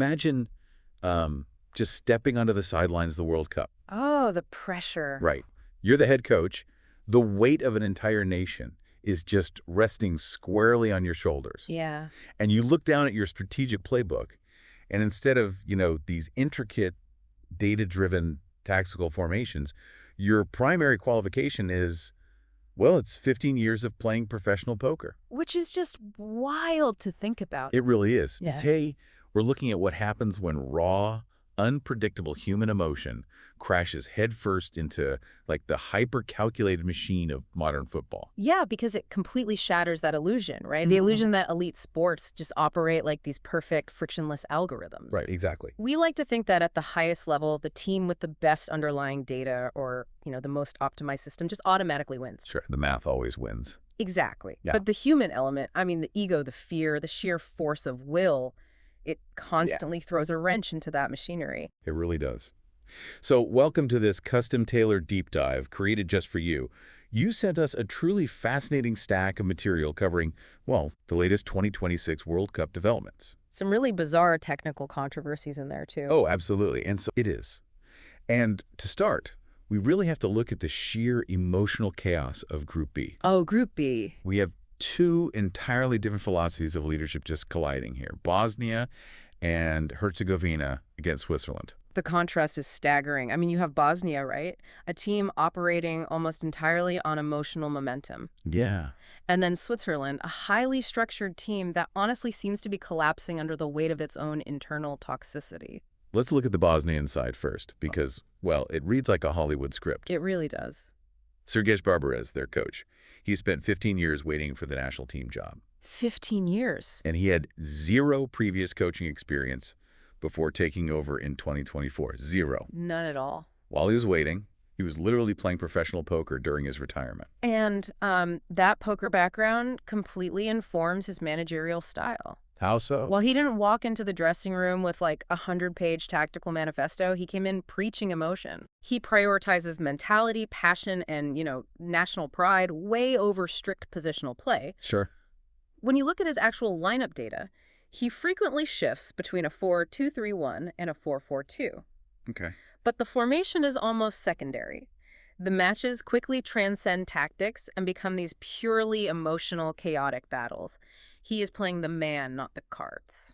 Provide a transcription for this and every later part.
imagine just stepping onto the sidelines of the World Cup. Oh, the pressure. Right. You're the head coach. The weight of an entire nation is just resting squarely on your shoulders. Yeah. And you look down at your strategic playbook, and instead of, these intricate, data-driven tactical formations, your primary qualification is, well, it's 15 years of playing professional poker. Which is just wild to think about. It really is. Yeah. Today, we're looking at what happens when raw, unpredictable human emotion crashes headfirst into, the hyper-calculated machine of modern football. Yeah, because it completely shatters that illusion, right? The illusion that elite sports just operate like these perfect, frictionless algorithms. Right, exactly. We like to think that at the highest level, the team with the best underlying data or, the most optimized system just automatically wins. Sure, the math always wins. Exactly. Yeah. But the human element, the ego, the fear, the sheer force of will, it constantly throws a wrench into that machinery. It really does. So welcome to this custom-tailored deep dive created just for you. You sent us a truly fascinating stack of material covering, well, the latest 2026 World Cup developments. Some really bizarre technical controversies in there, too. Oh, absolutely. And so it is. And to start, we really have to look at the sheer emotional chaos of Group B. Oh, Group B. We have two entirely different philosophies of leadership just colliding here. Bosnia and Herzegovina against Switzerland. The contrast is staggering. You have Bosnia, right? A team operating almost entirely on emotional momentum. Yeah. And then Switzerland, a highly structured team that honestly seems to be collapsing under the weight of its own internal toxicity. Let's look at the Bosnian side first because, well, it reads like a Hollywood script. It really does. Sergej Barbarez, their coach. He spent 15 years waiting for the national team job. 15 years. And he had zero previous coaching experience before taking over in 2024. Zero. None at all. While he was waiting, he was literally playing professional poker during his retirement. And that poker background completely informs his managerial style. How so? Well, he didn't walk into the dressing room with a 100-page tactical manifesto. He came in preaching emotion. He prioritizes mentality, passion, and, national pride way over strict positional play. Sure. When you look at his actual lineup data, he frequently shifts between a 4-2-3-1 and a 4-4-2. Okay. But the formation is almost secondary. The matches quickly transcend tactics and become these purely emotional, chaotic battles. He is playing the man, not the cards.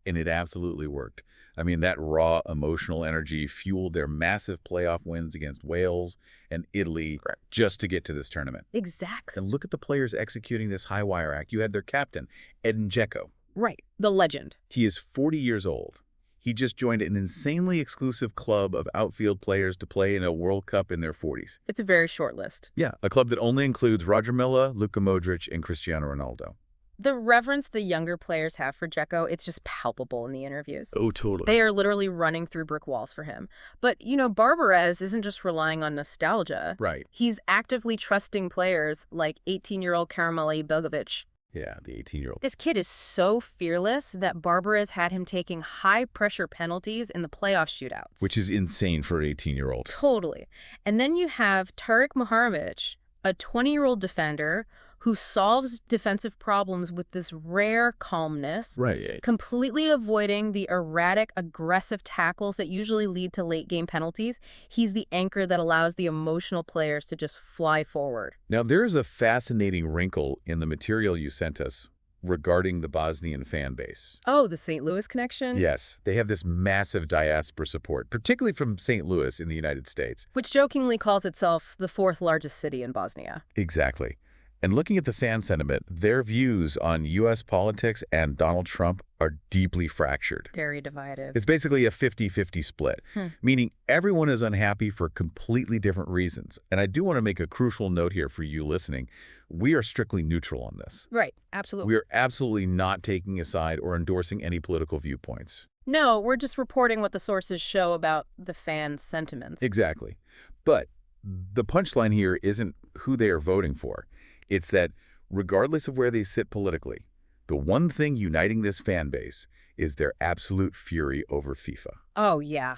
And it absolutely worked. That raw emotional energy fueled their massive playoff wins against Wales and Italy just to get to this tournament. Exactly. And look at the players executing this high-wire act. You had their captain, Edin Dzeko. Right. The legend. He is 40 years old. He just joined an insanely exclusive club of outfield players to play in a World Cup in their 40s. It's a very short list. Yeah, a club that only includes Roger Milla, Luka Modric, and Cristiano Ronaldo. The reverence the younger players have for Dzeko, it's just palpable in the interviews. Oh, totally. They are literally running through brick walls for him. But, Barbarez isn't just relying on nostalgia. Right. He's actively trusting players like 18-year-old Karamali Begovic. Yeah, the 18-year-old. This kid is so fearless that Barbarez had him taking high-pressure penalties in the playoff shootouts. Which is insane for an 18-year-old. Totally. And then you have Tarek Muharremic, a 20-year-old defender who solves defensive problems with this rare calmness, Right. completely avoiding the erratic, aggressive tackles that usually lead to late-game penalties. He's the anchor that allows the emotional players to just fly forward. Now, there is a fascinating wrinkle in the material you sent us regarding the Bosnian fan base. Oh, the St. Louis connection? Yes, they have this massive diaspora support, particularly from St. Louis in the United States. Which jokingly calls itself the fourth largest city in Bosnia. Exactly. And looking at the Sand sentiment, their views on U.S. politics and Donald Trump are deeply fractured. Very divided. It's basically a 50-50 split, meaning everyone is unhappy for completely different reasons. And I do want to make a crucial note here for you listening. We are strictly neutral on this. Right, absolutely. We are absolutely not taking a side or endorsing any political viewpoints. No, we're just reporting what the sources show about the fans' sentiments. Exactly. But the punchline here isn't who they are voting for. It's that regardless of where they sit politically, the one thing uniting this fan base is their absolute fury over FIFA. Oh, yeah.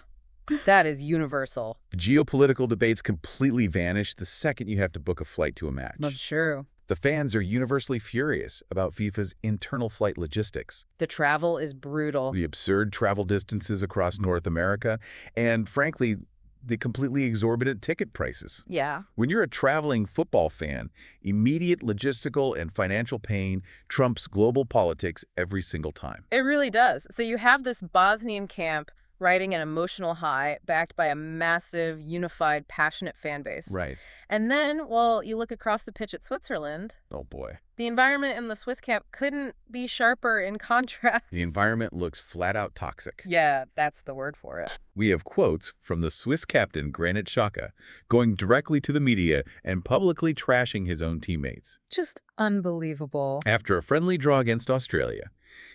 That is universal. Geopolitical debates completely vanish the second you have to book a flight to a match. That's true. The fans are universally furious about FIFA's internal flight logistics, The travel is brutal. the absurd travel distances across North America, and frankly, the completely exorbitant ticket prices. Yeah. When you're a traveling football fan, immediate logistical and financial pain trumps global politics every single time. It really does. So you have this Bosnian camp riding an emotional high backed by a massive, unified, passionate fan base. Right. And then, well, you look across the pitch at Switzerland. Oh boy. The environment in the Swiss camp couldn't be sharper in contrast. The environment looks flat out toxic. Yeah, that's the word for it. We have quotes from the Swiss captain Granit Xhaka going directly to the media and publicly trashing his own teammates. Just unbelievable. After a friendly draw against Australia,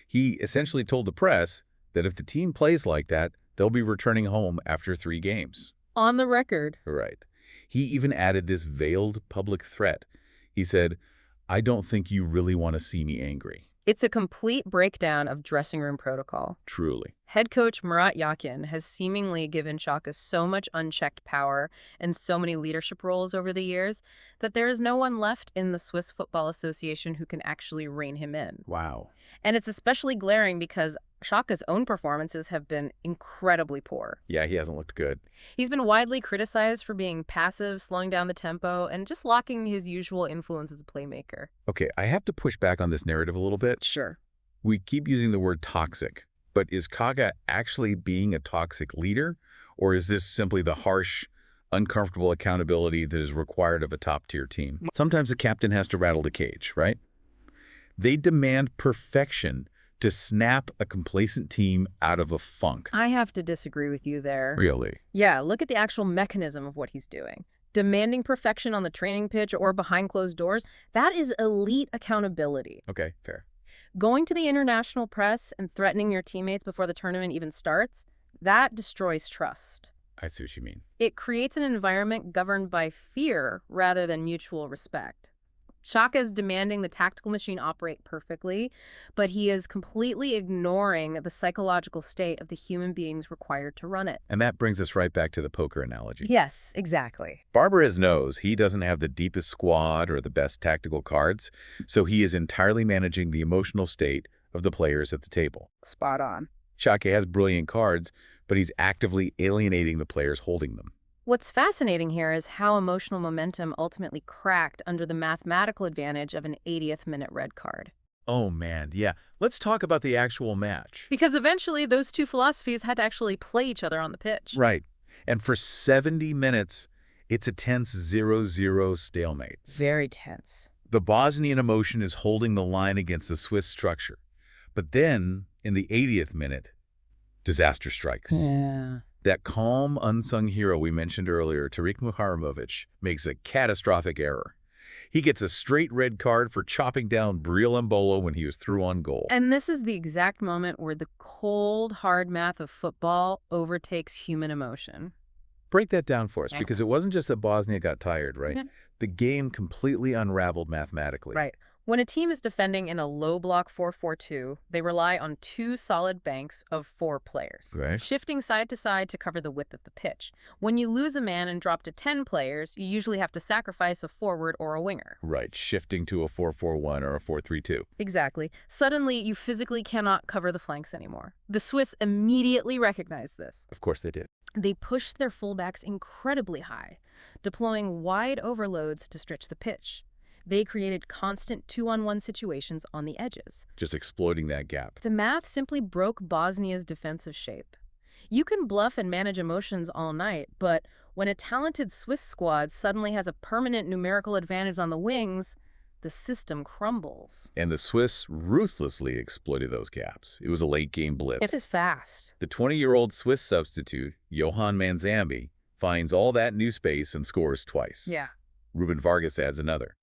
he essentially told the press that if the team plays like that, they'll be returning home after 3 games. On the record. Right. He even added this veiled public threat. He said, "I don't think you really want to see me angry." It's a complete breakdown of dressing room protocol. Truly. Head coach Murat Yakin has seemingly given Xhaka so much unchecked power and so many leadership roles over the years that there is no one left in the Swiss Football Association who can actually rein him in. Wow. And it's especially glaring because Xhaka's own performances have been incredibly poor. Yeah, he hasn't looked good. He's been widely criticized for being passive, slowing down the tempo, and just lacking his usual influence as a playmaker. Okay, I have to push back on this narrative a little bit. Sure. We keep using the word toxic, but is Kaga actually being a toxic leader? Or is this simply the harsh, uncomfortable accountability that is required of a top-tier team? Sometimes the captain has to rattle the cage, right? They demand perfection to snap a complacent team out of a funk. I have to disagree with you there. Really? Yeah, look at the actual mechanism of what he's doing. Demanding perfection on the training pitch or behind closed doors, that is elite accountability. Okay, fair. Going to the international press and threatening your teammates before the tournament even starts, that destroys trust. I see what you mean. It creates an environment governed by fear rather than mutual respect. Xhaka is demanding the tactical machine operate perfectly, but he is completely ignoring the psychological state of the human beings required to run it. And that brings us right back to the poker analogy. Yes, exactly. Barbarez knows he doesn't have the deepest squad or the best tactical cards, so he is entirely managing the emotional state of the players at the table. Spot on. Xhaka has brilliant cards, but he's actively alienating the players holding them. What's fascinating here is how emotional momentum ultimately cracked under the mathematical advantage of an 80th minute red card. Oh man, yeah. Let's talk about the actual match. Because eventually those two philosophies had to actually play each other on the pitch. Right. And for 70 minutes, it's a tense 0-0 stalemate. Very tense. The Bosnian emotion is holding the line against the Swiss structure. But then, in the 80th minute, disaster strikes. Yeah. That calm, unsung hero we mentioned earlier, Tariq Muharramovic, makes a catastrophic error. He gets a straight red card for chopping down Breel Embolo when he was through on goal. And this is the exact moment where the cold, hard math of football overtakes human emotion. Break that down for us, because it wasn't just that Bosnia got tired, right? Yeah. The game completely unraveled mathematically. Right. When a team is defending in a low block 4-4-2, they rely on 2 solid banks of 4 players, Right. shifting side to side to cover the width of the pitch. When you lose a man and drop to 10 players, you usually have to sacrifice a forward or a winger. Right, shifting to a 4-4-1 or a 4-3-2. Exactly. Suddenly, you physically cannot cover the flanks anymore. The Swiss immediately recognized this. Of course they did. They pushed their fullbacks incredibly high, deploying wide overloads to stretch the pitch. They created constant 2-on-1 situations on the edges. Just exploiting that gap. The math simply broke Bosnia's defensive shape. You can bluff and manage emotions all night, but when a talented Swiss squad suddenly has a permanent numerical advantage on the wings, the system crumbles. And the Swiss ruthlessly exploited those gaps. It was a late-game blitz. It is fast. The 20-year-old Swiss substitute, Johan Manzambi, finds all that new space and scores twice. Yeah. Ruben Vargas adds another.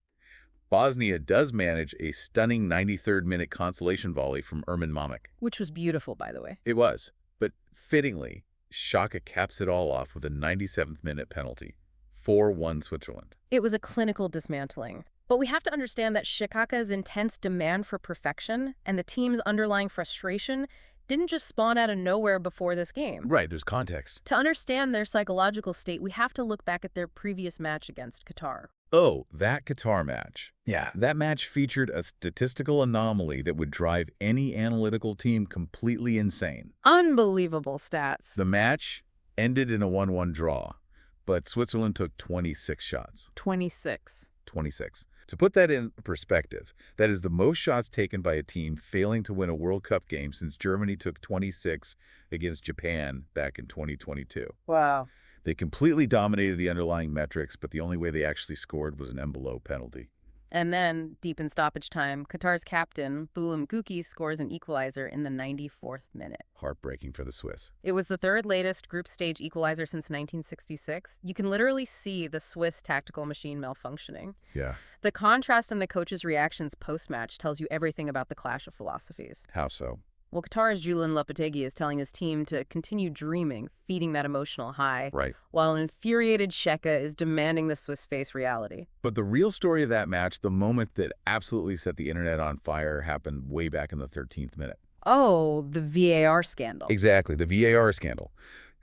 Bosnia does manage a stunning 93rd minute consolation volley from Ermin Mamek. Which was beautiful, by the way. It was, but fittingly, Xhaka caps it all off with a 97th minute penalty. 4-1 Switzerland. It was a clinical dismantling. But we have to understand that Xhaka's intense demand for perfection and the team's underlying frustration didn't just spawn out of nowhere before this game. Right, there's context. To understand their psychological state, we have to look back at their previous match against Qatar. Oh, that Qatar match. Yeah. That match featured a statistical anomaly that would drive any analytical team completely insane. Unbelievable stats. The match ended in a 1-1 draw, but Switzerland took 26 shots. 26. 26. To put that in perspective, that is the most shots taken by a team failing to win a World Cup game since Germany took 26 against Japan back in 2022. Wow. They completely dominated the underlying metrics, but the only way they actually scored was an envelope penalty. And then, deep in stoppage time, Qatar's captain, Bulam Guki, scores an equalizer in the 94th minute. Heartbreaking for the Swiss. It was the third latest group stage equalizer since 1966. You can literally see the Swiss tactical machine malfunctioning. Yeah. The contrast in the coach's reactions post-match tells you everything about the clash of philosophies. How so? Well, Qatar's Julian Lopetegui is telling his team to continue dreaming, feeding that emotional high, Right. while an infuriated Sheka is demanding the Swiss face reality. But the real story of that match, the moment that absolutely set the internet on fire, happened way back in the 13th minute. Oh, the VAR scandal. Exactly, the VAR scandal.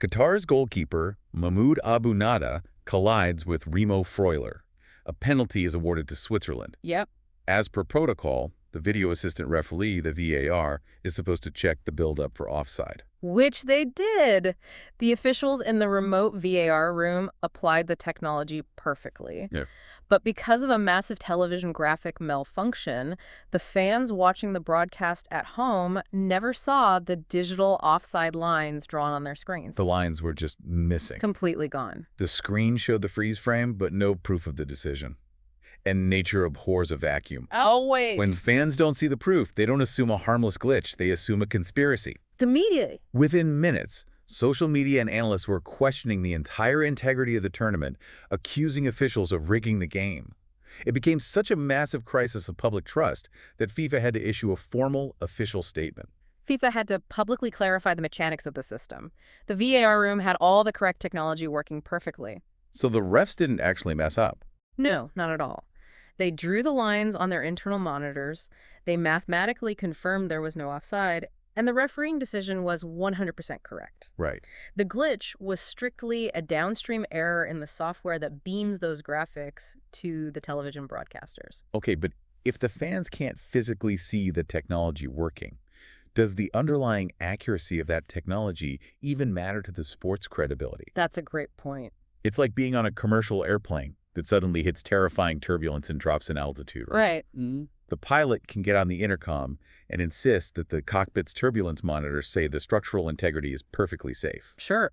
Qatar's goalkeeper, Mahmoud Abu Nada, collides with Remo Freuler. A penalty is awarded to Switzerland. Yep. As per protocol, the video assistant referee, the VAR, is supposed to check the build-up for offside. Which they did. The officials in the remote VAR room applied the technology perfectly. Yeah. But because of a massive television graphic malfunction, the fans watching the broadcast at home never saw the digital offside lines drawn on their screens. The lines were just missing. Completely gone. The screen showed the freeze frame, but no proof of the decision. And nature abhors a vacuum. Always. When fans don't see the proof, they don't assume a harmless glitch. They assume a conspiracy. Immediately. Within minutes, social media and analysts were questioning the entire integrity of the tournament, accusing officials of rigging the game. It became such a massive crisis of public trust that FIFA had to issue a formal, official statement. FIFA had to publicly clarify the mechanics of the system. The VAR room had all the correct technology working perfectly. So the refs didn't actually mess up. No, not at all. They drew the lines on their internal monitors, they mathematically confirmed there was no offside, and the refereeing decision was 100% correct. Right. The glitch was strictly a downstream error in the software that beams those graphics to the television broadcasters. Okay, but if the fans can't physically see the technology working, does the underlying accuracy of that technology even matter to the sport's credibility? That's a great point. It's like being on a commercial airplane that suddenly hits terrifying turbulence and drops in altitude. Right. The pilot can get on the intercom and insist that the cockpit's turbulence monitors say the structural integrity is perfectly safe. Sure.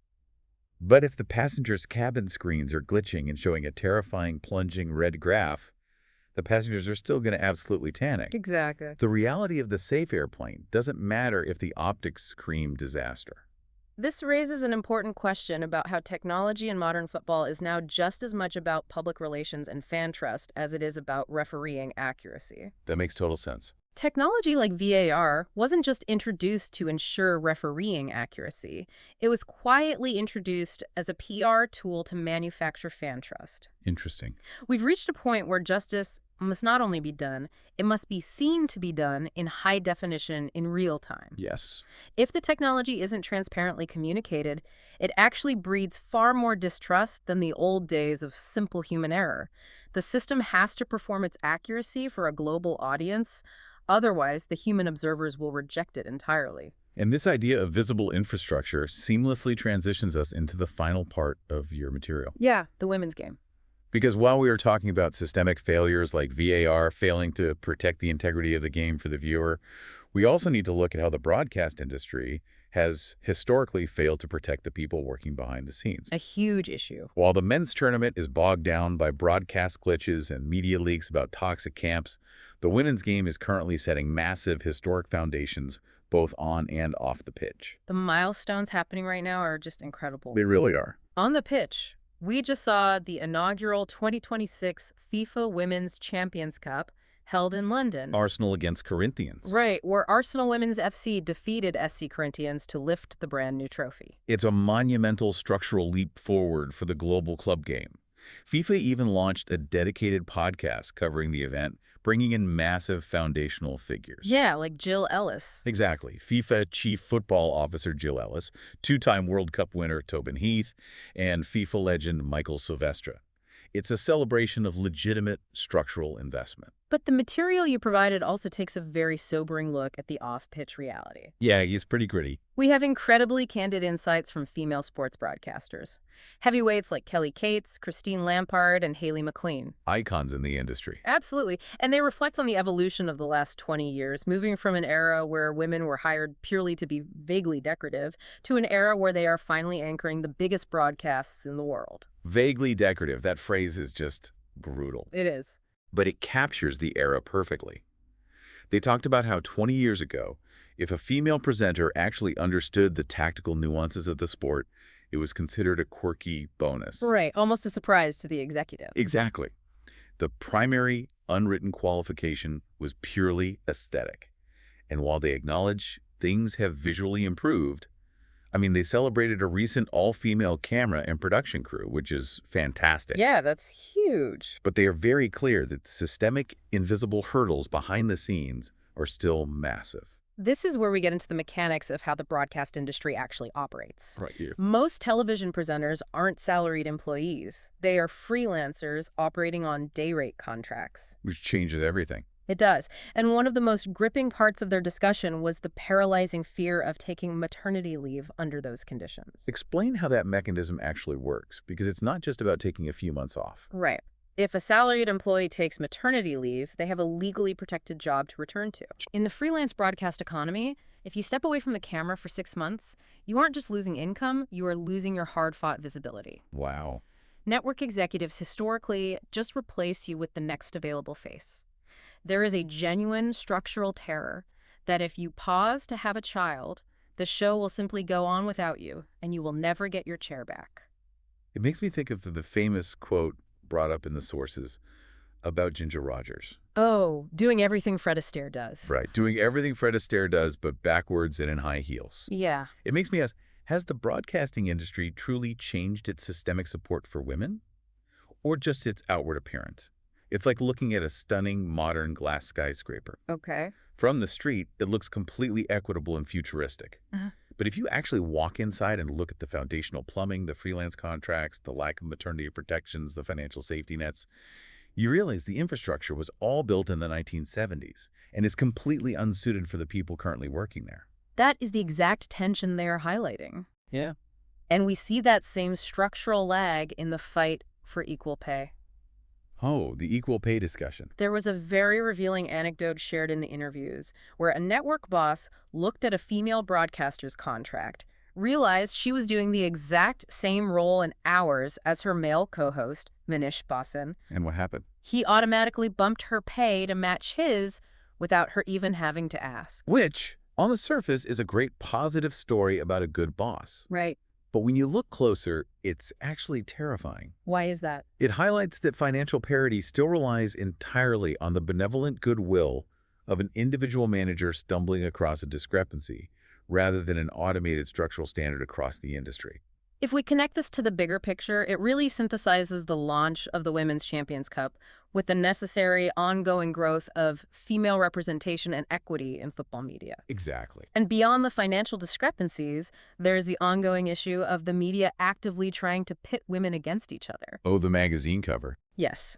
But if the passenger's cabin screens are glitching and showing a terrifying plunging red graph, the passengers are still going to absolutely panic. Exactly. The reality of the safe airplane doesn't matter if the optics scream disaster. This raises an important question about how technology in modern football is now just as much about public relations and fan trust as it is about refereeing accuracy. That makes total sense. Technology like VAR wasn't just introduced to ensure refereeing accuracy. It was quietly introduced as a PR tool to manufacture fan trust. Interesting. We've reached a point where justice must not only be done, it must be seen to be done in high definition in real time. Yes. If the technology isn't transparently communicated, it actually breeds far more distrust than the old days of simple human error. The system has to perform its accuracy for a global audience. Otherwise, the human observers will reject it entirely. And this idea of visible infrastructure seamlessly transitions us into the final part of your material. Yeah, the women's game. Because while we were talking about systemic failures like VAR failing to protect the integrity of the game for the viewer, we also need to look at how the broadcast industry has historically failed to protect the people working behind the scenes. A huge issue. While the men's tournament is bogged down by broadcast glitches and media leaks about toxic camps, the women's game is currently setting massive historic foundations both on and off the pitch. The milestones happening right now are just incredible. They really are. On the pitch, we just saw the inaugural 2026 FIFA Women's Champions Cup held in London. Arsenal against Corinthians. Right, where Arsenal Women's FC defeated SC Corinthians to lift the brand new trophy. It's a monumental structural leap forward for the global club game. FIFA even launched a dedicated podcast covering the event, bringing in massive foundational figures. Yeah, like Jill Ellis. Exactly. FIFA Chief Football Officer Jill Ellis, two-time World Cup winner Tobin Heath, and FIFA legend Michael Silvestre. It's a celebration of legitimate structural investment. But the material you provided also takes a very sobering look at the off-pitch reality. Yeah, he's pretty gritty. We have incredibly candid insights from female sports broadcasters. Heavyweights like Kelly Cates, Christine Lampard, and Haley McQueen. Icons in the industry. Absolutely. And they reflect on the evolution of the last 20 years, moving from an era where women were hired purely to be vaguely decorative to an era where they are finally anchoring the biggest broadcasts in the world. Vaguely decorative. That phrase is just brutal. It is. But it captures the era perfectly. They talked about how 20 years ago, if a female presenter actually understood the tactical nuances of the sport, it was considered a quirky bonus. Right, almost a surprise to the executive. Exactly. The primary unwritten qualification was purely aesthetic. And while they acknowledge things have visually improved, they celebrated a recent all-female camera and production crew, which is fantastic. Yeah, that's huge. But they are very clear that the systemic, invisible hurdles behind the scenes are still massive. This is where we get into the mechanics of how the broadcast industry actually operates. Right here. Most television presenters aren't salaried employees. They are freelancers operating on day rate contracts. Which changes everything. It does. And one of the most gripping parts of their discussion was the paralyzing fear of taking maternity leave under those conditions. Explain how that mechanism actually works, because it's not just about taking a few months off. Right. If a salaried employee takes maternity leave, they have a legally protected job to return to. In the freelance broadcast economy, if you step away from the camera for 6 months, you aren't just losing income, you are losing your hard-fought visibility. Wow. Network executives historically just replace you with the next available face. There is a genuine structural terror that if you pause to have a child, the show will simply go on without you, and you will never get your chair back. It makes me think of the famous quote brought up in the sources about Ginger Rogers. Oh, doing everything Fred Astaire does. Right, doing everything Fred Astaire does, but backwards and in high heels. Yeah. It makes me ask, has the broadcasting industry truly changed its systemic support for women? Or just its outward appearance? It's like looking at a stunning, modern glass skyscraper. Okay. From the street, it looks completely equitable and futuristic. But if you actually walk inside and look at the foundational plumbing, the freelance contracts, the lack of maternity protections, the financial safety nets, you realize the infrastructure was all built in the 1970s and is completely unsuited for the people currently working there. That is the exact tension they are highlighting. Yeah. And we see that same structural lag in the fight for equal pay. Oh, the equal pay discussion. There was a very revealing anecdote shared in the interviews where a network boss looked at a female broadcaster's contract, realized she was doing the exact same role and hours as her male co-host, Manish Basan. And what happened? He automatically bumped her pay to match his without her even having to ask. Which, on the surface, is a great positive story about a good boss. Right. But when you look closer, it's actually terrifying. Why is that? It highlights that financial parity still relies entirely on the benevolent goodwill of an individual manager stumbling across a discrepancy, rather than an automated structural standard across the industry. If we connect this to the bigger picture, it really synthesizes the launch of the Women's Champions Cup with the necessary ongoing growth of female representation and equity in football media. Exactly. And beyond the financial discrepancies, there's the ongoing issue of the media actively trying to pit women against each other. Oh, the magazine cover. Yes.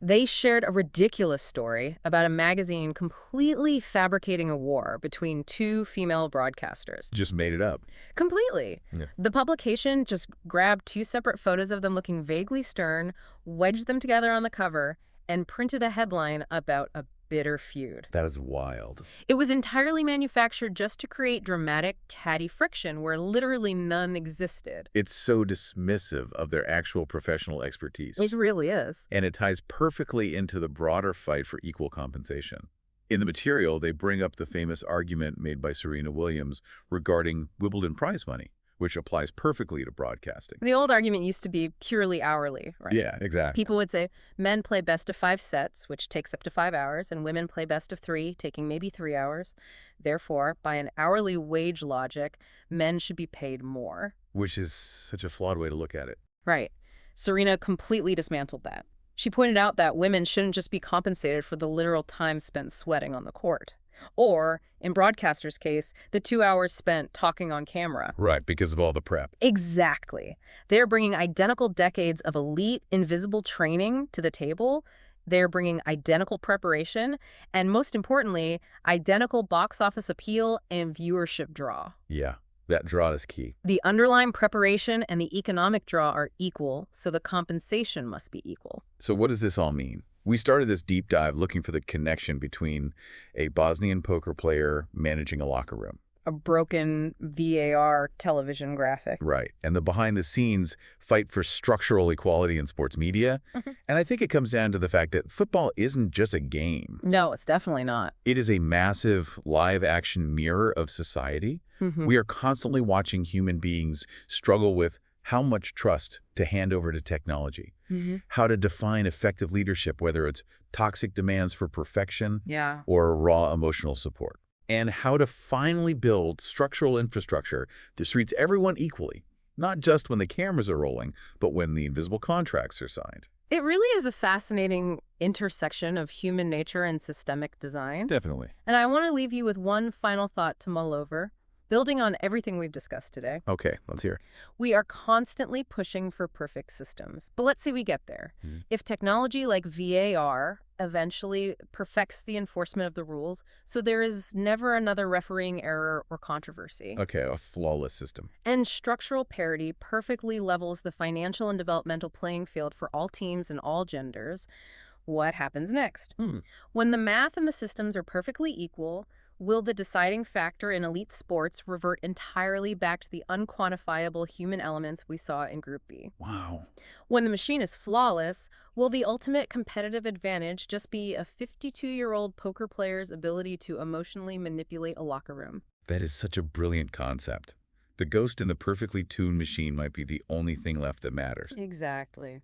They shared a ridiculous story about a magazine completely fabricating a war between two female broadcasters. Just made it up. Completely. Yeah. The publication just grabbed two separate photos of them looking vaguely stern, wedged them together on the cover, and printed a headline about a bitter feud. That is wild. It was entirely manufactured just to create dramatic, catty friction where literally none existed. It's so dismissive of their actual professional expertise. It really is. And it ties perfectly into the broader fight for equal compensation. In the material, they bring up the famous argument made by Serena Williams regarding Wimbledon prize money, which applies perfectly to broadcasting. The old argument used to be purely hourly, right? Yeah, exactly. People would say men play best of 5 sets, which takes up to 5 hours, and women play best of 3, taking maybe 3 hours. Therefore, by an hourly wage logic, men should be paid more. Which is such a flawed way to look at it. Right. Serena completely dismantled that. She pointed out that women shouldn't just be compensated for the literal time spent sweating on the court. Or, in broadcasters' case, the 2 hours spent talking on camera. Right, because of all the prep. Exactly. They're bringing identical decades of elite, invisible training to the table. They're bringing identical preparation, and most importantly, identical box office appeal and viewership draw. Yeah, that draw is key. The underlying preparation and the economic draw are equal, so the compensation must be equal. So what does this all mean? We started this deep dive looking for the connection between a Bosnian poker player managing a locker room. A broken VAR television graphic. Right. And the behind-the-scenes fight for structural equality in sports media. And I think it comes down to the fact that football isn't just a game. No, it's definitely not. It is a massive live-action mirror of society. We are constantly watching human beings struggle with how much trust to hand over to technology, how to define effective leadership, whether it's toxic demands for perfection or raw emotional support, and how to finally build structural infrastructure that treats everyone equally, not just when the cameras are rolling, but when the invisible contracts are signed. It really is a fascinating intersection of human nature and systemic design. Definitely. And I want to leave you with one final thought to mull over. Building on everything we've discussed today, Okay, let's hear. we are constantly pushing for perfect systems. But let's say we get there. If technology like VAR eventually perfects the enforcement of the rules, so there is never another refereeing error or controversy. Okay, a flawless system. And structural parity perfectly levels the financial and developmental playing field for all teams and all genders. What happens next? When the math and the systems are perfectly equal, will the deciding factor in elite sports revert entirely back to the unquantifiable human elements we saw in Group B? Wow. When the machine is flawless, will the ultimate competitive advantage just be a 52-year-old poker player's ability to emotionally manipulate a locker room? That is such a brilliant concept. The ghost in the perfectly tuned machine might be the only thing left that matters. Exactly.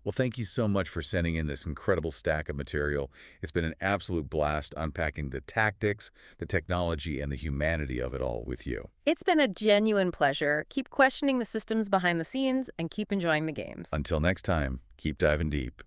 Well, thank you so much for sending in this incredible stack of material. It's been an absolute blast unpacking the tactics, the technology, and the humanity of it all with you. It's been a genuine pleasure. Keep questioning the systems behind the scenes and keep enjoying the games. Until next time, keep diving deep.